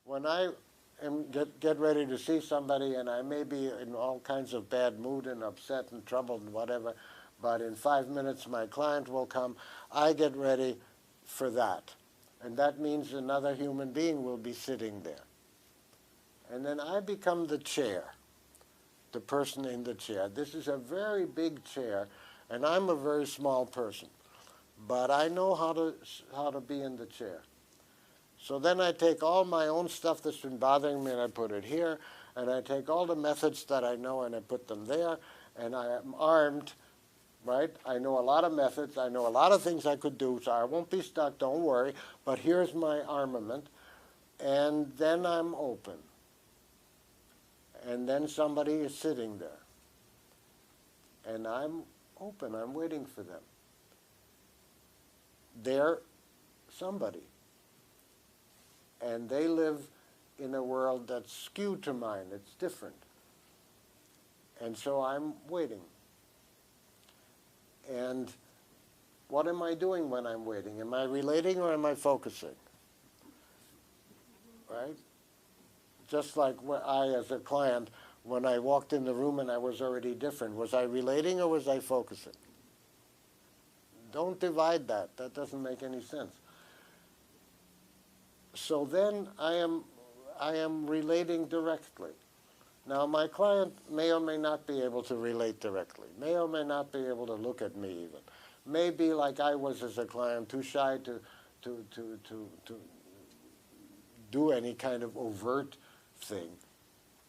when I get ready to see somebody and I may be in all kinds of bad mood and upset and troubled and whatever, but in 5 minutes my client will come, I get ready for that. And that means another human being will be sitting there. And then I become the chair, the person in the chair. This is a very big chair, and I'm a very small person. But I know how to be in the chair. So then I take all my own stuff that's been bothering me and I put it here, and I take all the methods that I know and I put them there, and I am armed, right? I know a lot of methods, I know a lot of things I could do, so I won't be stuck, don't worry, but here's my armament, and then I'm open. And then somebody is sitting there, and I'm open, I'm waiting for them. They're somebody. And they live in a world that's skewed to mine. It's different. And so I'm waiting. And what am I doing when I'm waiting? Am I relating or am I focusing? Right? Just like I, as a client, when I walked in the room and I was already different, was I relating or was I focusing? Don't divide that. That doesn't make any sense. So then I am relating directly. Now my client may or may not be able to relate directly, may or may not be able to look at me even. May be like I was as a client, too shy to do any kind of overt thing.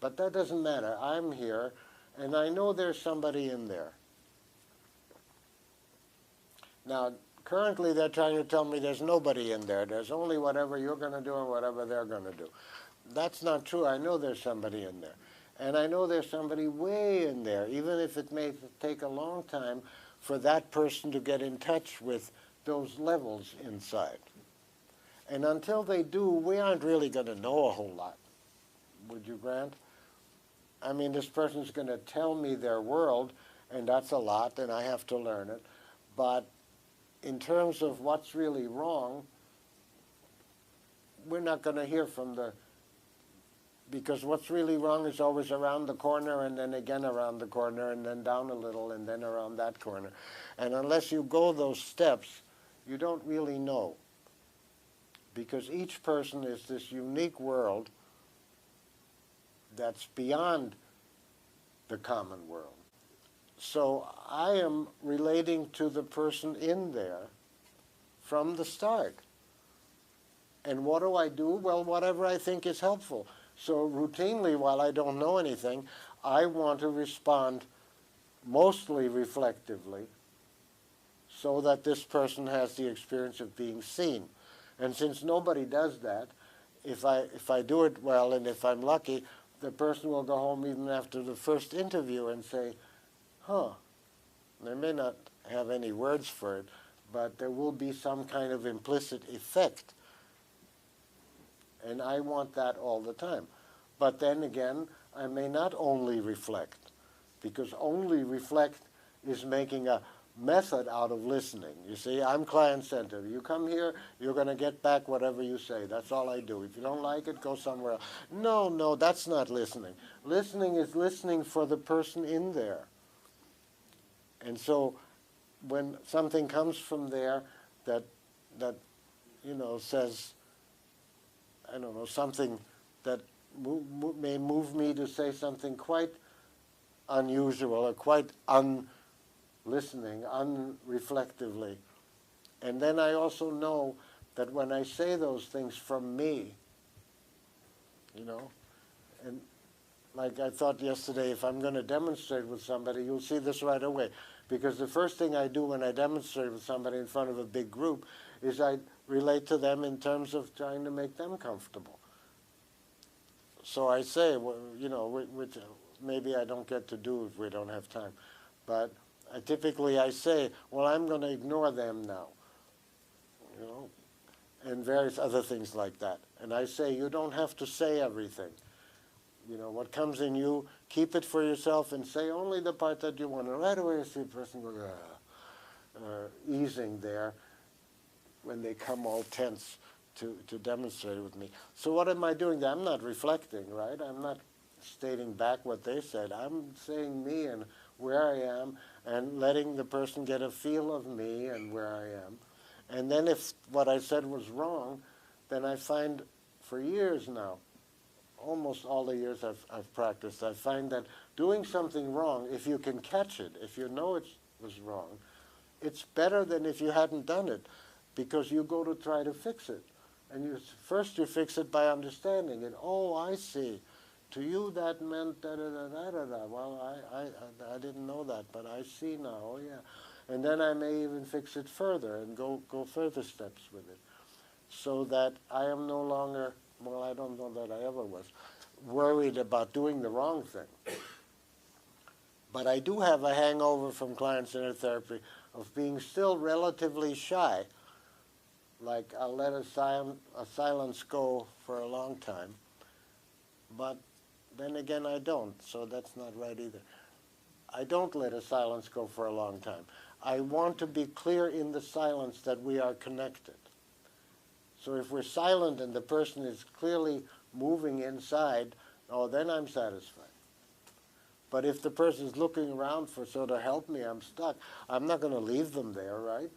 But that doesn't matter. I'm here, and I know there's somebody in there. Now, currently they're trying to tell me there's nobody in there. There's only whatever you're going to do and whatever they're going to do. That's not true. I know there's somebody in there. And I know there's somebody way in there, even if it may take a long time for that person to get in touch with those levels inside. And until they do, we aren't really going to know a whole lot. Would you grant? I mean, this person's going to tell me their world, and that's a lot, and I have to learn it. But in terms of what's really wrong, we're not going to hear from because what's really wrong is always around the corner and then again around the corner and then down a little and then around that corner. And unless you go those steps, you don't really know. Because each person is this unique world that's beyond the common world. So I am relating to the person in there from the start. And what do I do? Well, whatever I think is helpful. So routinely, while I don't know anything, I want to respond mostly reflectively so that this person has the experience of being seen. And since nobody does that, if I do it well and if I'm lucky, the person will go home even after the first interview and say, huh, they may not have any words for it, but there will be some kind of implicit effect. And I want that all the time. But then again, I may not only reflect, because only reflect is making a method out of listening. You see, I'm client-centered. You come here, you're going to get back whatever you say. That's all I do. If you don't like it, go somewhere else. No, that's not listening. Listening is listening for the person in there. And so when something comes from there that says, I don't know, something that may move me to say something quite unusual or quite unlistening, unreflectively. And then I also know that when I say those things from me, and like I thought yesterday, if I'm going to demonstrate with somebody, you'll see this right away. Because the first thing I do when I demonstrate with somebody in front of a big group is I relate to them in terms of trying to make them comfortable. So I say, which maybe I don't get to do if we don't have time, but typically I say, well, I'm going to ignore them now, and various other things like that. And I say, you don't have to say everything. What comes in you, keep it for yourself and say only the part that you want. And right away you see a person easing there when they come all tense to demonstrate it with me. So what am I doing there? I'm not reflecting, right? I'm not stating back what they said. I'm saying me and where I am and letting the person get a feel of me and where I am. And then if what I said was wrong, then I find for years now, almost all the years I've practiced, I find that doing something wrong, if you can catch it, if you know it was wrong, it's better than if you hadn't done it, because you go to try to fix it. And first you fix it by understanding it. Oh, I see. To you that meant da-da-da-da-da-da. Well, I didn't know that, but I see now. Oh, yeah. And then I may even fix it further and go further steps with it, so that I am no longer, well, I don't know that I ever was, worried about doing the wrong thing. But I do have a hangover from client-centered therapy of being still relatively shy. Like, I'll let a silence go for a long time, but then again I don't, so that's not right either. I don't let a silence go for a long time. I want to be clear in the silence that we are connected. So if we're silent and the person is clearly moving inside, oh, then I'm satisfied. But if the person's looking around for sort of help me, I'm stuck, I'm not going to leave them there, right?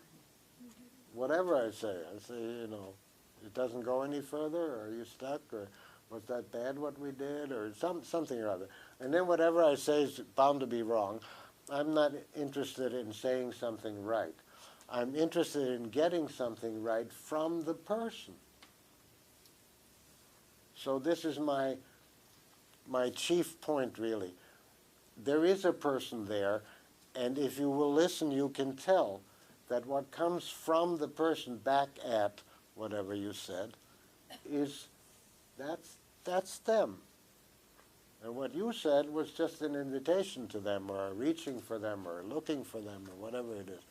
Whatever I say, you know, it doesn't go any further, or are you stuck, or was that bad what we did, or something or other. And then whatever I say is bound to be wrong. I'm not interested in saying something right. I'm interested in getting something right from the person. So this is my chief point, really. There is a person there, and if you will listen, you can tell that what comes from the person back at whatever you said is that's them. And what you said was just an invitation to them, or reaching for them, or looking for them, or whatever it is.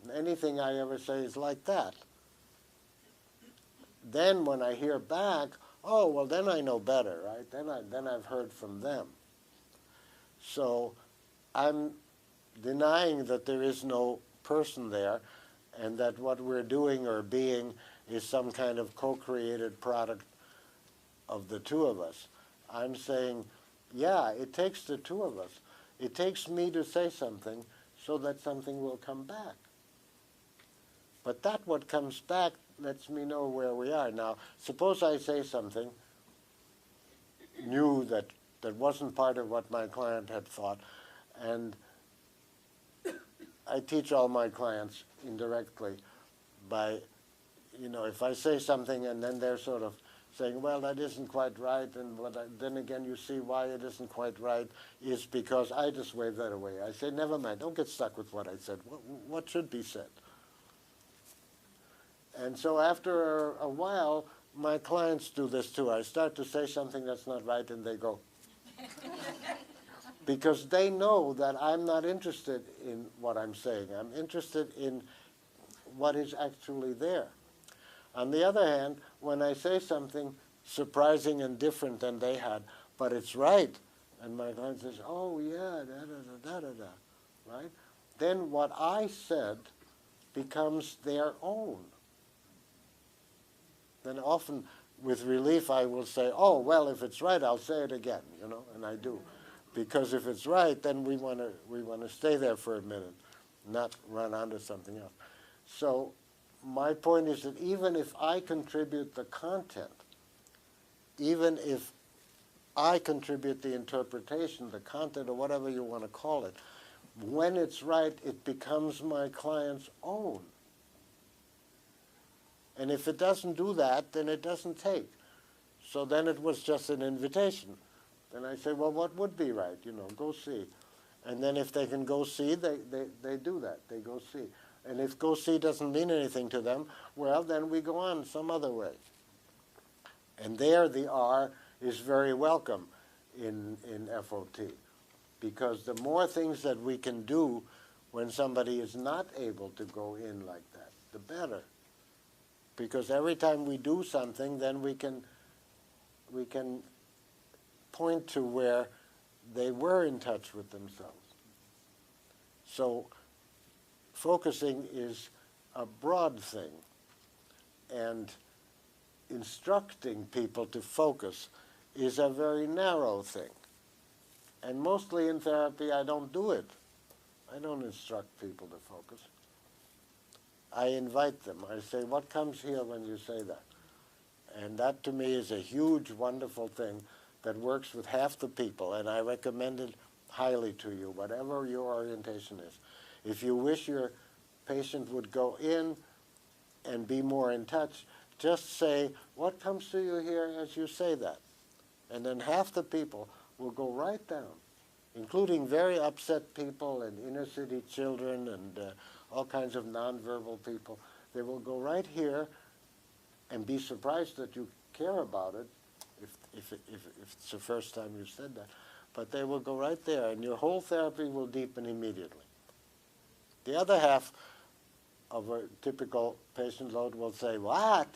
And anything I ever say is like that. Then when I hear back, oh, well, then I know better, right? Then I've heard from them. So I'm denying that there is no person there, and that what we're doing or being is some kind of co-created product of the two of us. I'm saying, yeah, it takes the two of us. It takes me to say something so that something will come back. But that what comes back lets me know where we are. Now, suppose I say something new that wasn't part of what my client had thought, and I teach all my clients indirectly by, you know, if I say something and then they're sort of saying, well, that isn't quite right, and then again you see why it isn't quite right is because I just wave that away. I say, never mind, don't get stuck with what I said. What should be said? And so after a while, my clients do this too. I start to say something that's not right, and they go. Because they know that I'm not interested in what I'm saying. I'm interested in what is actually there. On the other hand, when I say something surprising and different than they had, but it's right, and my client says, oh, yeah, da-da-da-da-da-da, right? Then what I said becomes their own. Then often, with relief, I will say, oh, well, if it's right, I'll say it again, you know, and I do. Because if it's right, then we want to stay there for a minute, not run onto something else. So my point is that even if I contribute the content, even if I contribute the interpretation, the content, or whatever you want to call it, when it's right, it becomes my client's own. And if it doesn't do that, then it doesn't take. So then it was just an invitation. Then I say, well, what would be right? You know, go see. And then if they can go see, they do that. They go see. And if go see doesn't mean anything to them, well, then we go on some other way. And there the R is very welcome in FOT, because the more things that we can do when somebody is not able to go in like that, the better. Because every time we do something, then we can point to where they were in touch with themselves. So focusing is a broad thing. And instructing people to focus is a very narrow thing. And mostly in therapy, I don't do it. I don't instruct people to focus. I invite them. I say, what comes here when you say that? And that to me is a huge, wonderful thing that works with half the people, and I recommend it highly to you, whatever your orientation is. If you wish your patient would go in and be more in touch, just say, what comes to you here as you say that? And then half the people will go right down, including very upset people and inner city children and all kinds of nonverbal people. They will go right here and be surprised that you care about it, if it's the first time you said that. But they will go right there, and your whole therapy will deepen immediately. The other half of a typical patient load will say, what?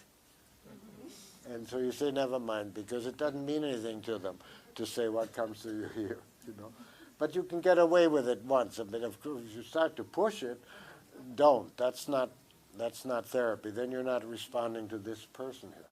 And so you say, never mind, because it doesn't mean anything to them to say what comes to you here, you know. But you can get away with it once. I mean, if you start to push it, don't. That's not therapy. Then you're not responding to this person here.